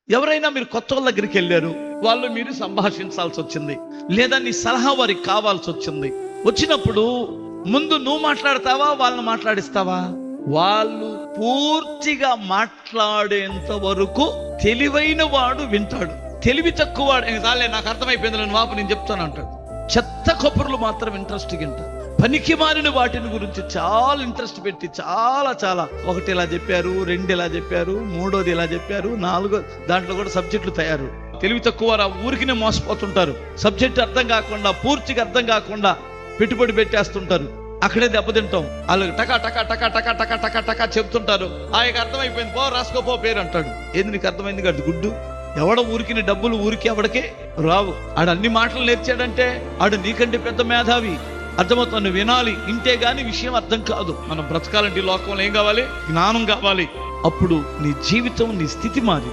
ఎవరైనా మీరు కొత్త వాళ్ళ దగ్గరికి వెళ్ళారు, వాళ్ళు మీరు సంభాషించాల్సి వచ్చింది, లేదా నీ సలహా వారికి కావాల్సి వచ్చింది. వచ్చినప్పుడు ముందు నువ్వు మాట్లాడతావా, వాళ్ళని మాట్లాడిస్తావా? వాళ్ళు పూర్తిగా మాట్లాడేంత వరకు తెలివైన వాడు వింటాడు, తెలివి తక్కువ వాడు చాలే నాకు అర్థమైపోయింది నేను వాపు నేను చెప్తాను అంటాడు. చెత్త కబుర్లు మాత్రం ఇంట్రెస్ట్ వింటాడు. పనికి మారిన వాటిని గురించి చాలా ఇంట్రెస్ట్ పెట్టి చాలా ఒకటి ఇలా చెప్పారు, రెండు ఇలా చెప్పారు, మూడోది ఇలా చెప్పారు, నాలుగో దాంట్లో కూడా సబ్జెక్టులు తయారు. తెలివి తక్కువ ఊరికినే మోసపోతుంటారు. సబ్జెక్ట్ అర్థం కాకుండా, పూర్తిగా అర్థం కాకుండా పెట్టుబడి పెట్టేస్తుంటారు. అక్కడే దెబ్బతింటాం. వాళ్ళు టకా టకా టకా టకా టకా టకా టకా చెప్తుంటారు. ఆయనకు అర్థమైపోయింది, పో రాసుకోపో పేరు అంటాడు. ఏది నీకు అర్థమైంది కాదు గుడ్డు. ఎవడ ఊరికి డబ్బులు ఊరికి ఎవడికే రావు. ఆడు అన్ని మాటలు నేర్చాడంటే ఆడు నీకంటే పెద్ద మేధావి. అర్థమవుతుంది, వినాలి, ఇంటే గాని విషయం అర్థం కాదు. మనం బ్రతకాలంటే లోకంలో ఏం కావాలి? జ్ఞానం కావాలి. అప్పుడు నీ జీవితం, నీ స్థితి మారి